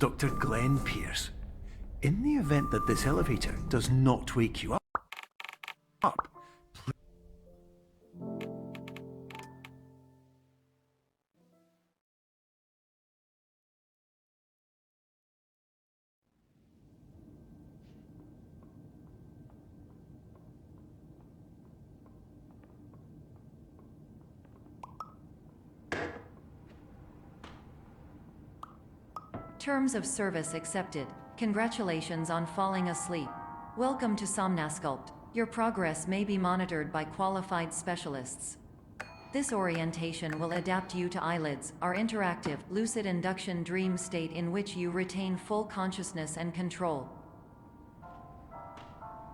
Dr. Glenn Pierce. In the event that this elevator does not wake you up, Terms of service accepted. Congratulations on falling asleep. Welcome to Somnasculpt. Your progress may be monitored by qualified specialists. This orientation will adapt you to eyelids, our interactive, lucid induction dream state in which you retain full consciousness and control.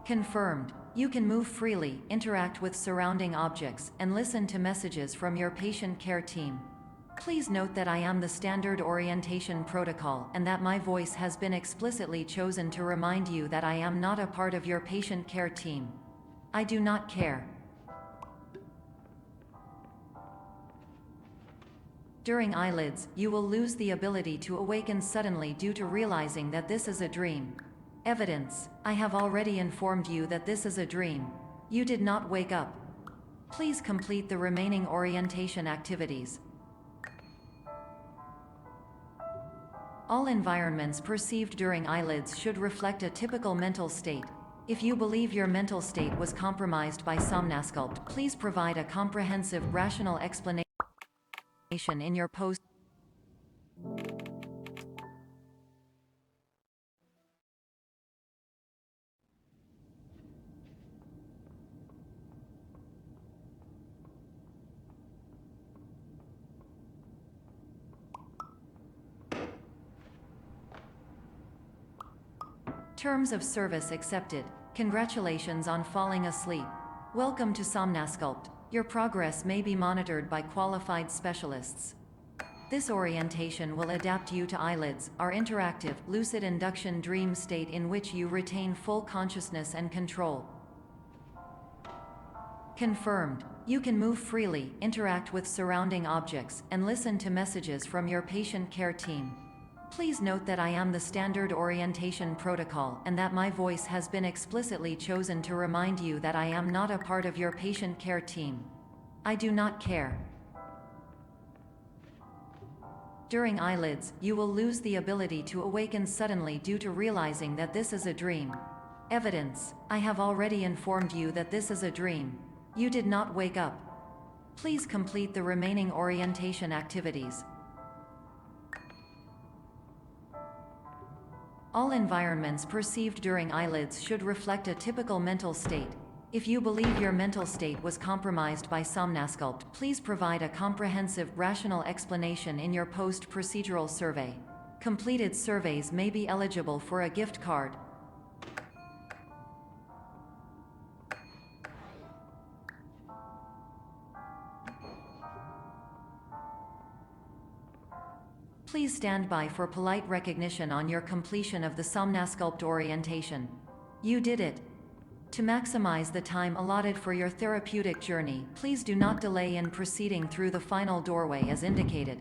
Confirmed. You can move freely, interact with surrounding objects, and listen to messages from your patient care team. Please note that I am the standard orientation protocol and that my voice has been explicitly chosen to remind you that I am not a part of your patient care team. I do not care. During eyelids, you will lose the ability to awaken suddenly due to realizing that this is a dream. Evidence: I have already informed you that this is a dream. You did not wake up. Please complete the remaining orientation activities. All environments perceived during eyelids should reflect a typical mental state. If you believe your mental state was compromised by Somnasculpt, please provide a comprehensive, rational explanation in your post. Terms of service accepted. Congratulations on falling asleep. Welcome to Somnasculpt. Your progress may be monitored by qualified specialists. This orientation will adapt you to eyelids, our interactive, lucid induction dream state in which you retain full consciousness and control. Confirmed. You can move freely, interact with surrounding objects, and listen to messages from your patient care team. Please note that I am the standard orientation protocol and that my voice has been explicitly chosen to remind you that I am not a part of your patient care team. I do not care. During eyelids, you will lose the ability to awaken suddenly due to realizing that this is a dream. Evidence: I have already informed you that this is a dream. You did not wake up. Please complete the remaining orientation activities. All environments perceived during eyelids should reflect a typical mental state. If you believe your mental state was compromised by Somnasculpt, please provide a comprehensive, rational explanation in your post-procedural survey. Completed surveys may be eligible for a gift card. Please stand by for polite recognition on your completion of the Somnasculpt orientation. You did it. To maximize the time allotted for your therapeutic journey, please do not delay in proceeding through the final doorway as indicated.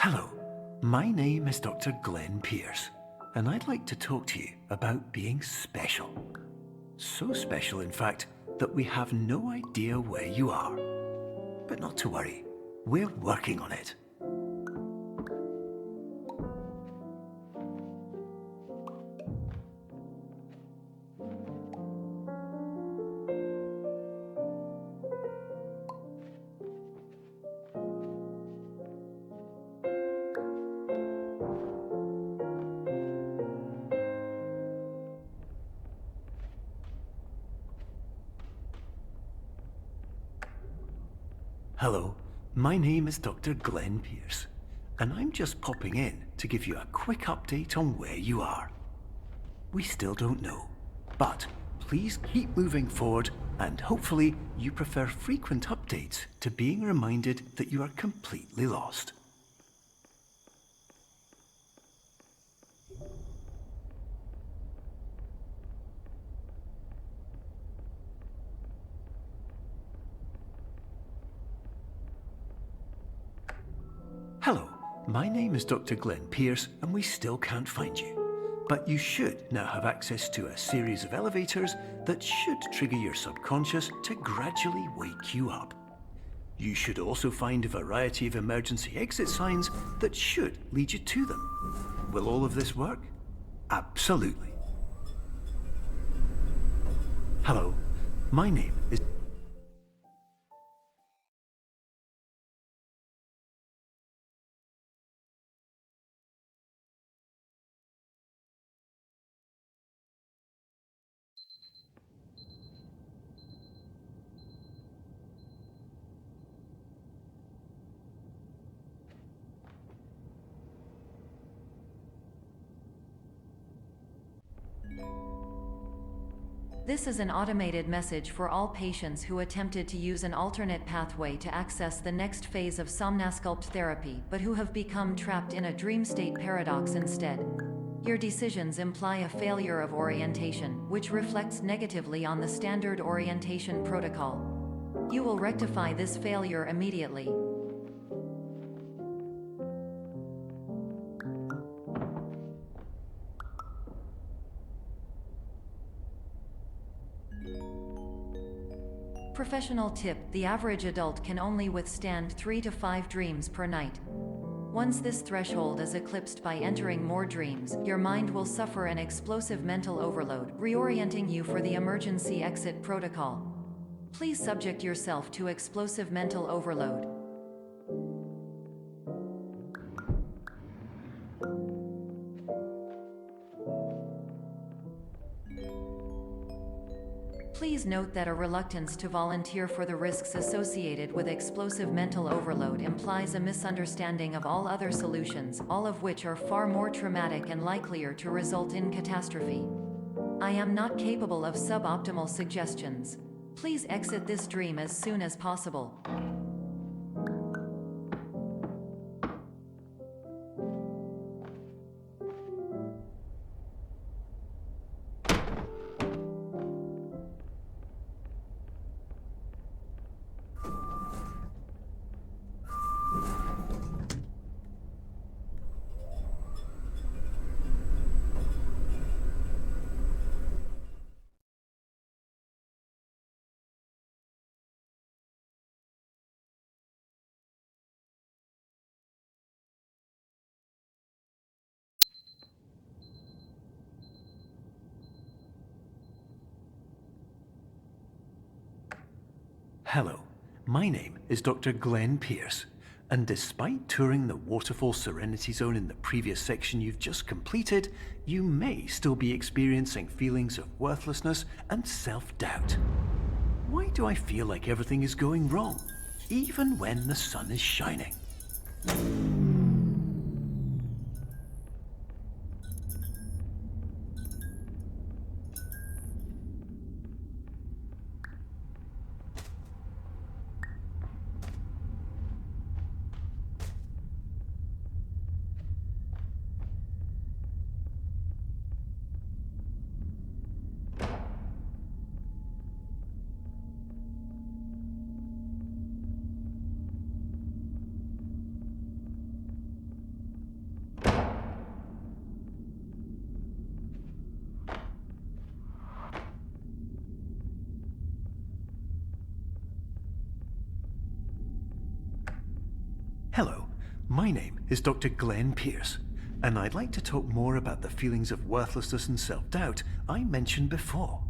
hello, my name is Dr. Glenn Pierce, and I'd like to talk to you about being special. So special, in fact, that we have no idea where you are. But not to worry, we're working on it. Hello, my name is Dr. Glenn Pierce, and I'm just popping in to give you a quick update on where you are. We still don't know, but please keep moving forward, and hopefully you prefer frequent updates to being reminded that you are completely lost. Hello, my name is Dr. Glenn Pierce, and we still can't find you. But you should now have access to a series of elevators that should trigger your subconscious to gradually wake you up. You should also find a variety of emergency exit signs that should lead you to them. Will all of this work? Absolutely. Hello, my name is... This is an automated message for all patients who attempted to use an alternate pathway to access the next phase of Somnasculpt therapy but who have become trapped in a dream state paradox instead. Your decisions imply a failure of orientation, which reflects negatively on the standard orientation protocol. You will rectify this failure immediately. Professional tip: the average adult can only withstand 3 to 5 dreams per night. Once this threshold is eclipsed by entering more dreams, your mind will suffer an explosive mental overload, reorienting you for the emergency exit protocol. Please subject yourself to explosive mental overload. Please note that a reluctance to volunteer for the risks associated with explosive mental overload implies a misunderstanding of all other solutions, all of which are far more traumatic and likelier to result in catastrophe. I am not capable of suboptimal suggestions. Please exit this dream as soon as possible. Hello, my name is Dr. Glenn Pierce, and despite touring the Waterfall Serenity Zone in the previous section you've just completed, you may still be experiencing feelings of worthlessness and self-doubt. Why do I feel like everything is going wrong, even when the sun is shining? Hello, my name is Dr. Glenn Pierce, and I'd like to talk more about the feelings of worthlessness and self-doubt I mentioned before.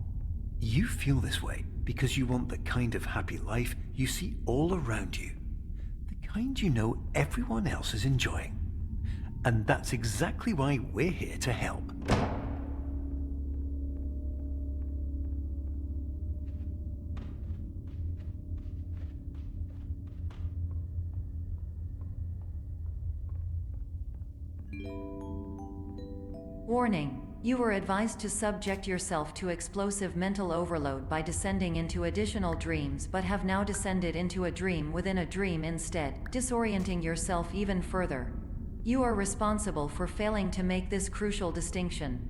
You feel this way because you want the kind of happy life you see all around you, the kind you know everyone else is enjoying. And that's exactly why we're here to help. Warning. You were advised to subject yourself to explosive mental overload by descending into additional dreams, but have now descended into a dream within a dream instead, disorienting yourself even further. You are responsible for failing to make this crucial distinction.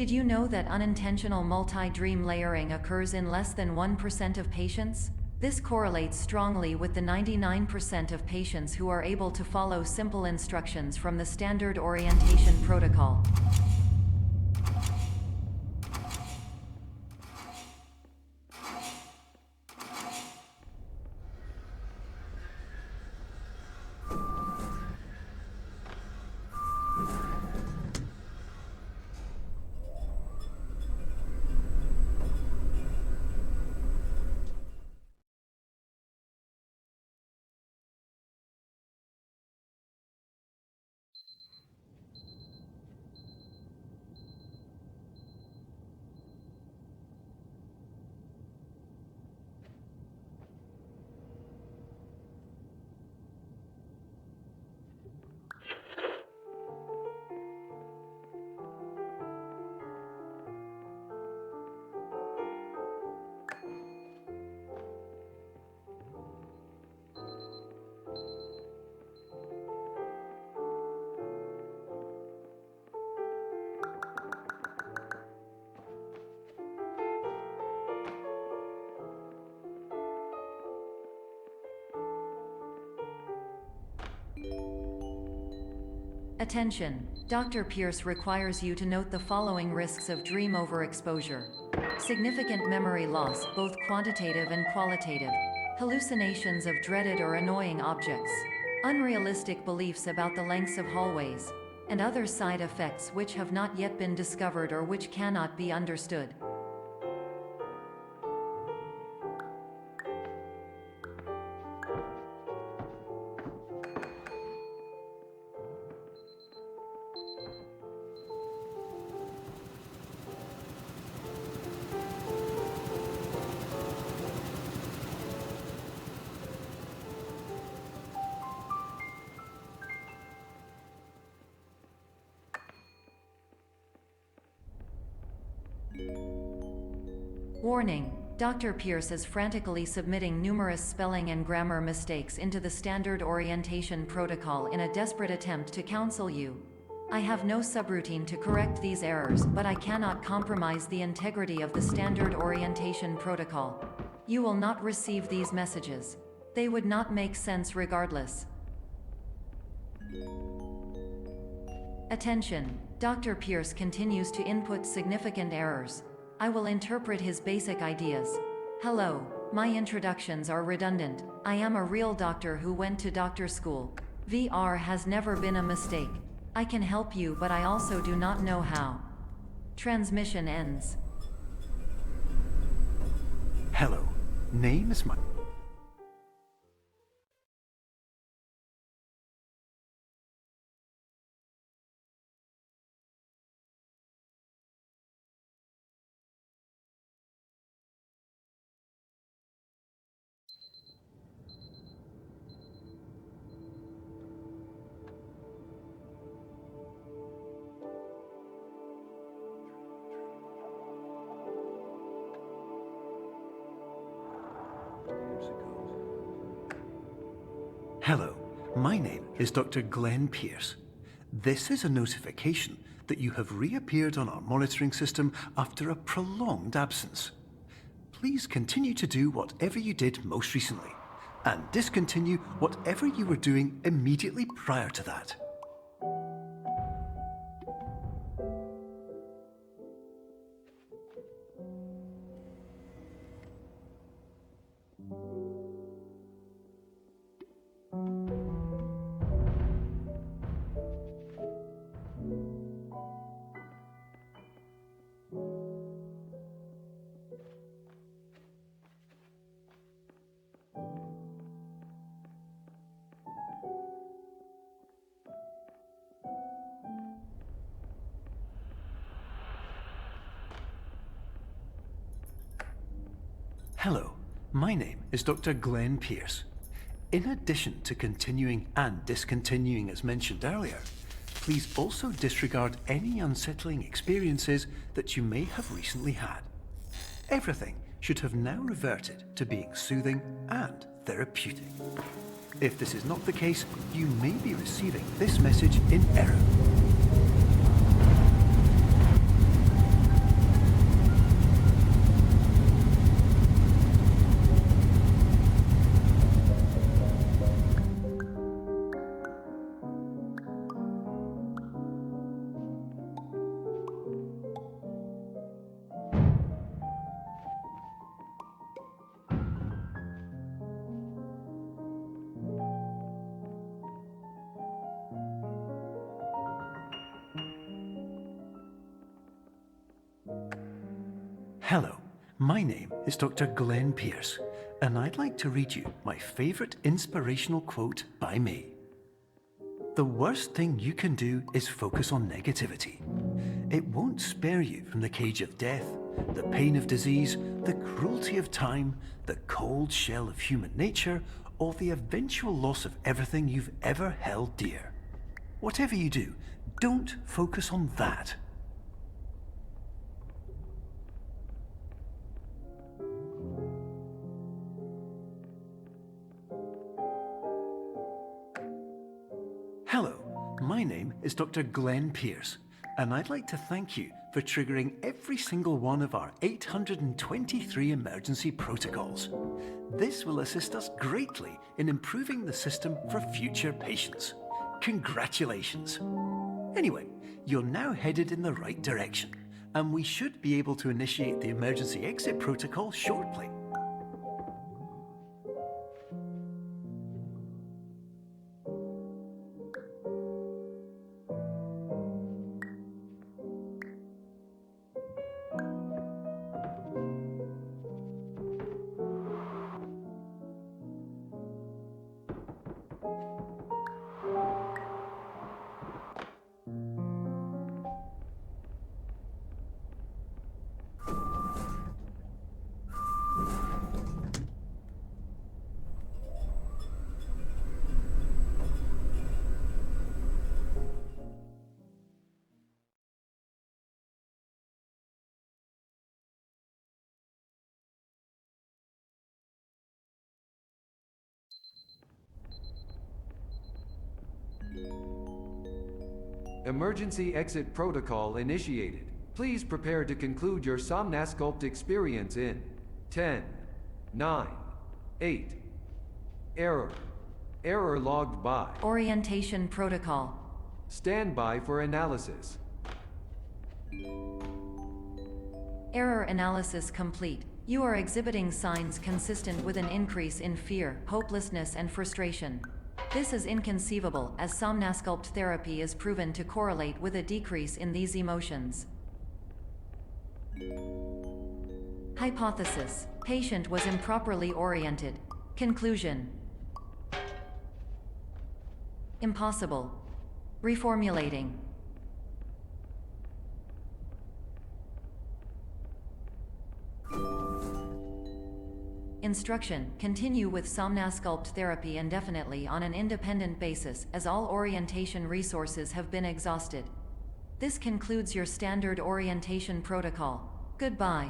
Did you know that unintentional multi-dream layering occurs in less than 1% of patients? This correlates strongly with the 99% of patients who are able to follow simple instructions from the standard orientation protocol. Attention! Dr. Pierce requires you to note the following risks of dream overexposure. Significant memory loss, both quantitative and qualitative. Hallucinations of dreaded or annoying objects. Unrealistic beliefs about the lengths of hallways. And other side effects which have not yet been discovered or which cannot be understood. Warning. Dr. Pierce is frantically submitting numerous spelling and grammar mistakes into the standard orientation protocol in a desperate attempt to counsel you. I have no subroutine to correct these errors, but I cannot compromise the integrity of the standard orientation protocol. You will not receive these messages. They would not make sense regardless. Attention. Dr. Pierce continues to input significant errors. I will interpret his basic ideas. Hello, my introductions are redundant. I am a real doctor who went to doctor school. VR has never been a mistake. I can help you, but I also do not know how. Transmission ends. Hello, name is Mike. Hello, my name is Dr. Glenn Pierce. This is a notification that you have reappeared on our monitoring system after a prolonged absence. Please continue to do whatever you did most recently, and discontinue whatever you were doing immediately prior to that. Hello, my name is Dr. Glenn Pierce. In addition to continuing and discontinuing as mentioned earlier, please also disregard any unsettling experiences that you may have recently had. Everything should have now reverted to being soothing and therapeutic. If this is not the case, you may be receiving this message in error. Hello, my name is Dr. Glenn Pierce, and I'd like to read you my favourite inspirational quote by me. The worst thing you can do is focus on negativity. It won't spare you from the cage of death, the pain of disease, the cruelty of time, the cold shell of human nature, or the eventual loss of everything you've ever held dear. Whatever you do, don't focus on that. Hello, my name is Dr. Glenn Pierce, and I'd like to thank you for triggering every single one of our 823 emergency protocols. This will assist us greatly in improving the system for future patients. Congratulations. Anyway, you're now headed in the right direction, and we should be able to initiate the emergency exit protocol shortly. Emergency exit protocol initiated. Please prepare to conclude your Somnasculpt experience in 10, 9, 8. Error. Error logged by. Orientation protocol. Stand by for analysis. Error analysis complete. You are exhibiting signs consistent with an increase in fear, hopelessness, and frustration. This is inconceivable, as Somnasculpt therapy is proven to correlate with a decrease in these emotions. Hypothesis: patient was improperly oriented. Conclusion: impossible. Reformulating. Instruction: continue with Somnasculpt therapy indefinitely on an independent basis, as all orientation resources have been exhausted. This concludes your standard orientation protocol. Goodbye.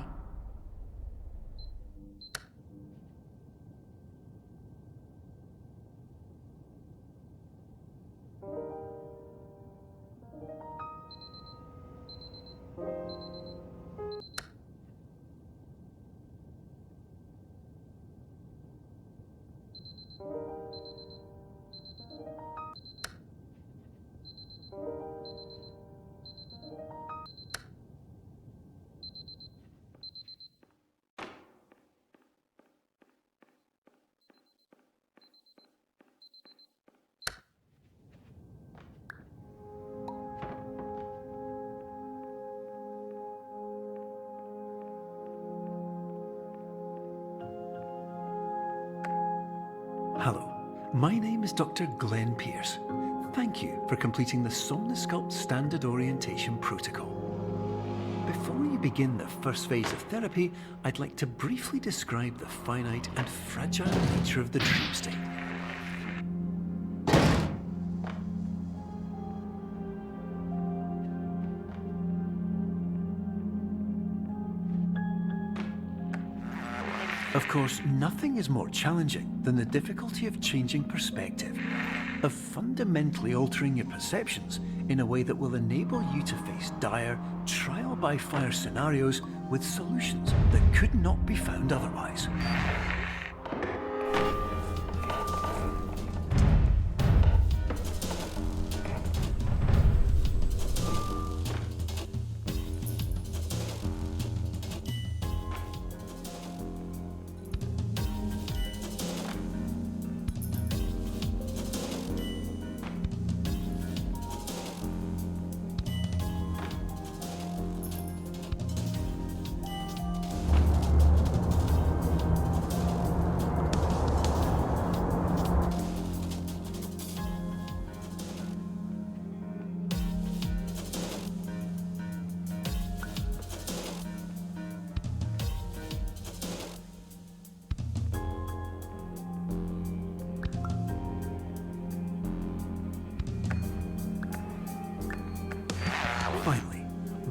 Hello, my name is Dr. Glenn Pierce. Thank you for completing the Somnosculpt Standard Orientation Protocol. Before you begin the first phase of therapy, I'd like to briefly describe the finite and fragile nature of the dream state. Of course, nothing is more challenging than the difficulty of changing perspective, of fundamentally altering your perceptions in a way that will enable you to face dire, trial-by-fire scenarios with solutions that could not be found otherwise. Finally,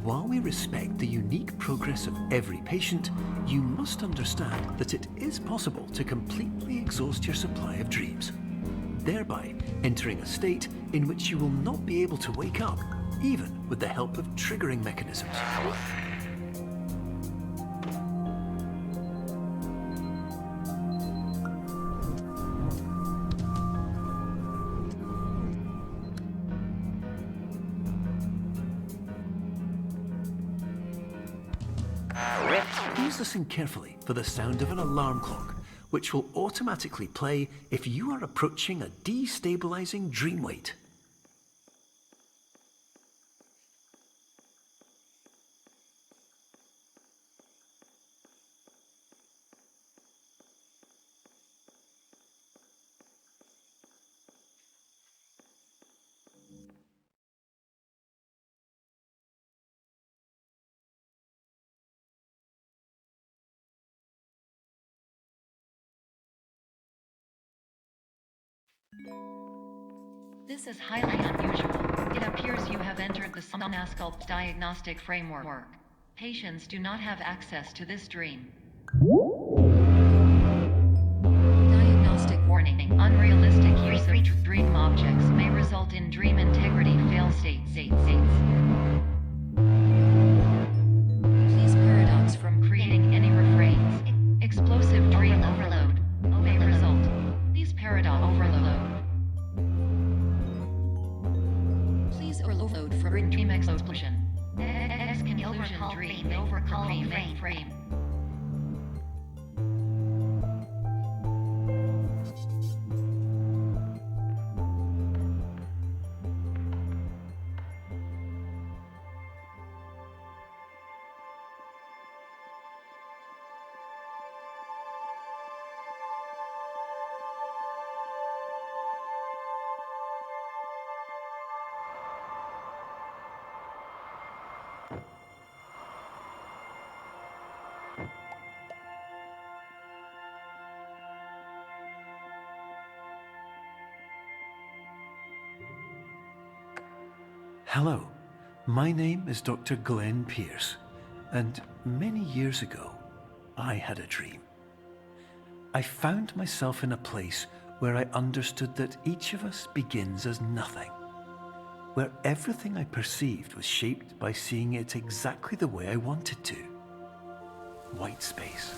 while we respect the unique progress of every patient, you must understand that it is possible to completely exhaust your supply of dreams, thereby entering a state in which you will not be able to wake up, even with the help of triggering mechanisms. Please listen carefully for the sound of an alarm clock, which will automatically play if you are approaching a destabilizing dream weight. This is highly unusual. It appears you have entered the Somnosculpt diagnostic framework. Patients do not have access to this dream. Diagnostic warning. Unrealistic use of dream objects may result in dream integrity fail states. Please paradox from creating any refrains. Explosive dream overload may result. Please paradox overload. Please overload for dream explosion. Exclusion dream overcall frame. Hello, my name is Dr. Glenn Pierce, and many years ago, I had a dream. I found myself in a place where I understood that each of us begins as nothing, where everything I perceived was shaped by seeing it exactly the way I wanted to. White space.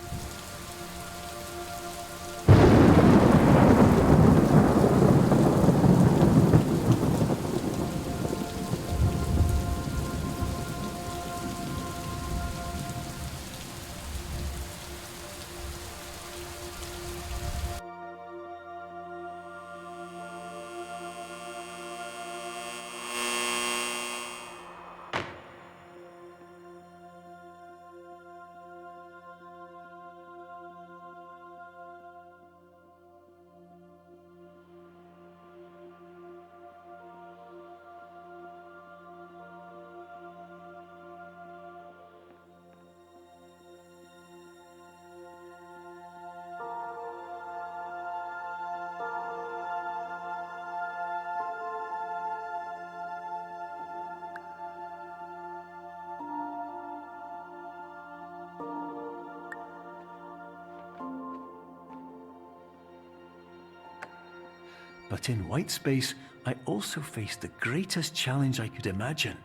But in white space, I also faced the greatest challenge I could imagine.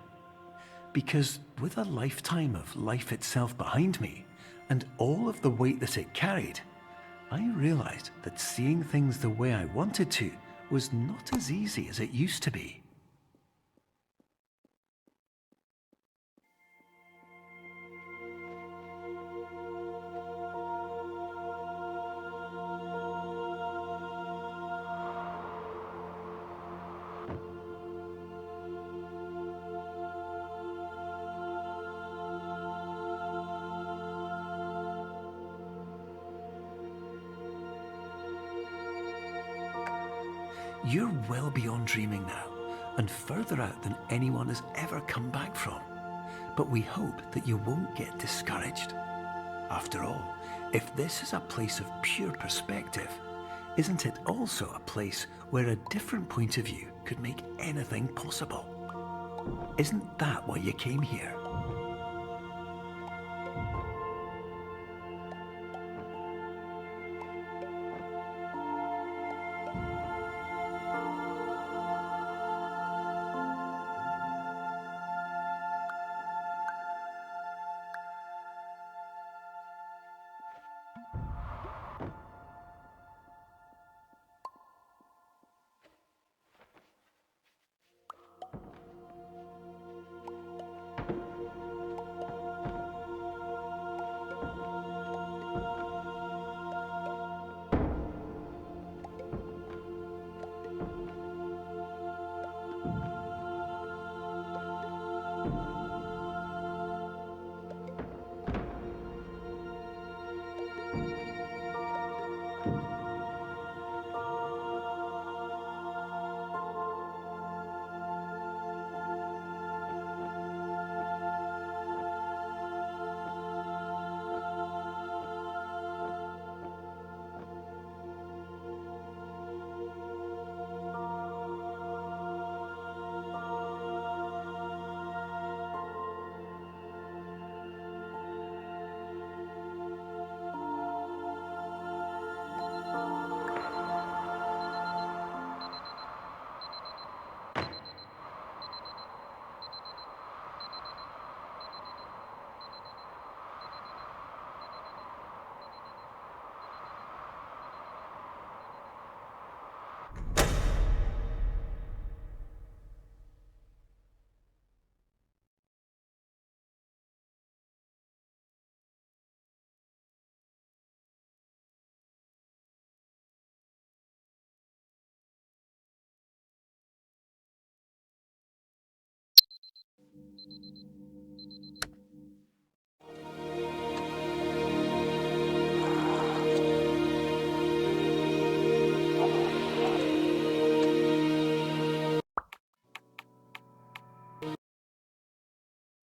Because with a lifetime of life itself behind me, and all of the weight that it carried, I realized that seeing things the way I wanted to was not as easy as it used to be. You're well beyond dreaming now, and further out than anyone has ever come back from. But we hope that you won't get discouraged. After all, if this is a place of pure perspective, isn't it also a place where a different point of view could make anything possible? Isn't that why you came here?